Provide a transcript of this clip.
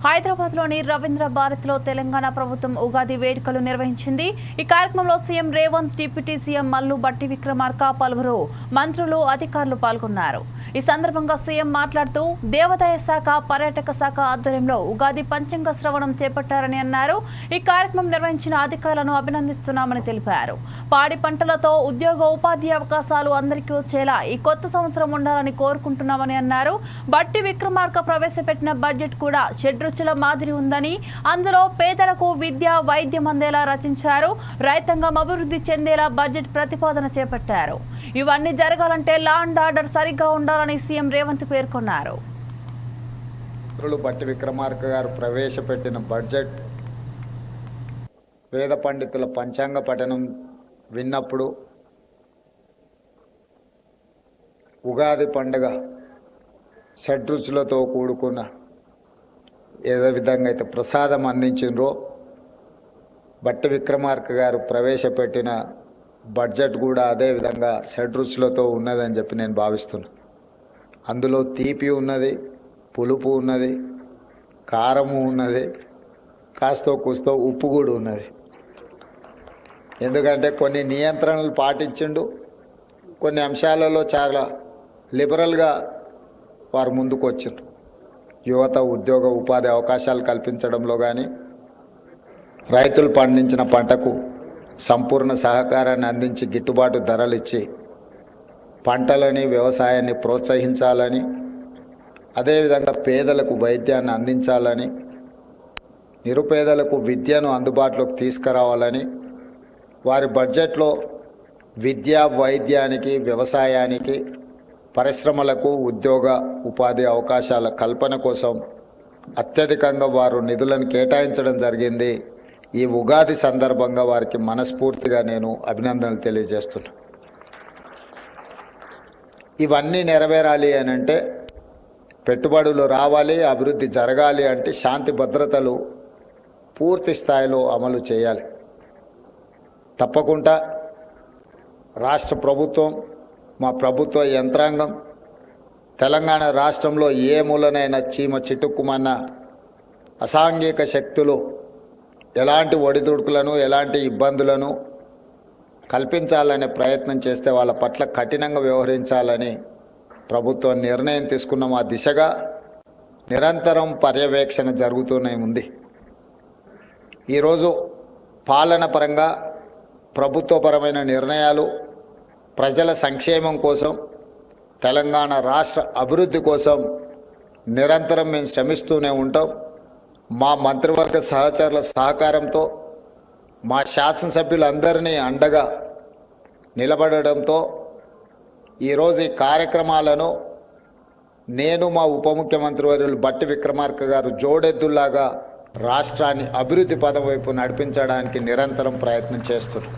హైదరాబాద్లోని రవీంద్ర భారతిలో తెలంగాణ ప్రభుత్వం ఉగాది వేడుకలు నిర్వహించింది. ఈ కార్యక్రమంలో CM Revanth, deputy CM Mallu Bhatti Vikramarka, పలువురు మంత్రులు, అధికారులు పాల్గొన్నారు. ఈ సందర్భంగా సీఎం మాట్లాడుతూ దేవాదాయ శాఖ, పర్యాటక శాఖ ఆధ్వర్యంలో ఉగాది పంచాంగ శ్రవణం చేపట్టారని అన్నారు. ఈ కార్యక్రమం నిర్వహించిన అధికారులను అభినందిస్తున్నామని తెలిపారు. పాడి పంటలతో ఉద్యోగ ఉపాధి అవకాశాలు అందరికీ వచ్చేలా ఈ కొత్త సంవత్సరం ఉండాలని కోరుకుంటున్నామని అన్నారు. భట్టి విక్రమార్క ప్రవేశపెట్టిన బడ్జెట్ కూడా షడ్రుచుల మాదిరి ఉందని, అందులో పేదలకు విద్య, వైద్యం అందేలా రచించారు. రైతాంగం అభివృద్ధి చెందేలా బడ్జెట్ ప్రతిపాదన చేపట్టారు. ఇవన్నీ జరగాలంటే లా అండ్ ఆర్డర్ సరిగ్గా ఉండాలని సీఎం రేవంత్ పేర్కొన్నారు. భట్టి విక్రమార్క గారు ప్రవేశపెట్టిన బడ్జెట్ వేద పండితుల పంచాంగ పఠనం విన్నప్పుడు ఉగాది పండుగ షడ్రుచులతో కూడుకున్న ఏదో విధంగా అయితే ప్రసాదం అందించిండ్రో, భట్టి విక్రమార్క గారు ప్రవేశపెట్టిన బడ్జెట్ కూడా అదే విధంగా షడ్రుచులతో ఉన్నదని చెప్పి నేను భావిస్తున్నాను. అందులో తీపి ఉన్నది, పులుపు ఉన్నది, కారము ఉన్నది, కాస్తో కూస్తో ఉప్పు కూడా ఉన్నది. ఎందుకంటే కొన్ని నియంత్రణలు పాటించిండు, కొన్ని అంశాలలో చాలా లిబరల్గా వారు ముందుకు వచ్చిండ్రు. యువత ఉద్యోగ ఉపాధి అవకాశాలు కల్పించడంలో కానీ, రైతులు పండించిన పంటకు సంపూర్ణ సహకారాన్ని అందించి గిట్టుబాటు ధరలు ఇచ్చి పంటలని, వ్యవసాయాన్ని ప్రోత్సహించాలని, అదేవిధంగా పేదలకు వైద్యాన్ని అందించాలని, నిరుపేదలకు విద్యను అందుబాటులోకి తీసుకురావాలని వారి బడ్జెట్లో విద్య, వైద్యానికి, వ్యవసాయానికి, పరిశ్రమలకు ఉద్యోగ ఉపాధి అవకాశాల కల్పన కోసం అత్యధికంగా వారు నిధులను కేటాయించడం జరిగింది. ఈ ఉగాది సందర్భంగా వారికి మనస్ఫూర్తిగా నేను అభినందనలు తెలియజేస్తున్నాను. ఇవన్నీ నెరవేరాలి అని అంటే, పెట్టుబడులు రావాలి, అభివృద్ధి జరగాలి అంటే శాంతి భద్రతలు పూర్తి స్థాయిలో అమలు చేయాలి. తప్పకుండా రాష్ట్ర ప్రభుత్వం, మా ప్రభుత్వ యంత్రాంగం తెలంగాణ రాష్ట్రంలో ఏ మూలనైనా చీమ చిటుక్కుమన్న అసాంఘిక శక్తులు ఎలాంటి ఒడిదుడుకులను, ఎలాంటి ఇబ్బందులను కల్పించాలనే ప్రయత్నం చేస్తే వాళ్ళ పట్ల కఠినంగా వ్యవహరించాలని ప్రభుత్వం నిర్ణయం తీసుకున్నాం. ఆ దిశగా నిరంతరం పర్యవేక్షణ జరుగుతూనే ఉంది. ఈరోజు పాలన పరంగా ప్రభుత్వపరమైన నిర్ణయాలు, ప్రజల సంక్షేమం కోసం, తెలంగాణ రాష్ట్ర అభివృద్ధి కోసం నిరంతరం మేము శ్రమిస్తూనే ఉంటాం. మా మంత్రివర్గ సహచరుల సహకారంతో, మా శాసనసభ్యులందరినీ అండగా నిలబడడంతో ఈరోజు ఈ కార్యక్రమాలను నేను, మా ఉప ముఖ్యమంత్రి వర్యులు భట్టి విక్రమార్క గారు జోడెద్దుల్లాగా రాష్ట్రాన్ని అభివృద్ధి పదం వైపు నడిపించడానికి నిరంతరం ప్రయత్నం చేస్తున్నాం.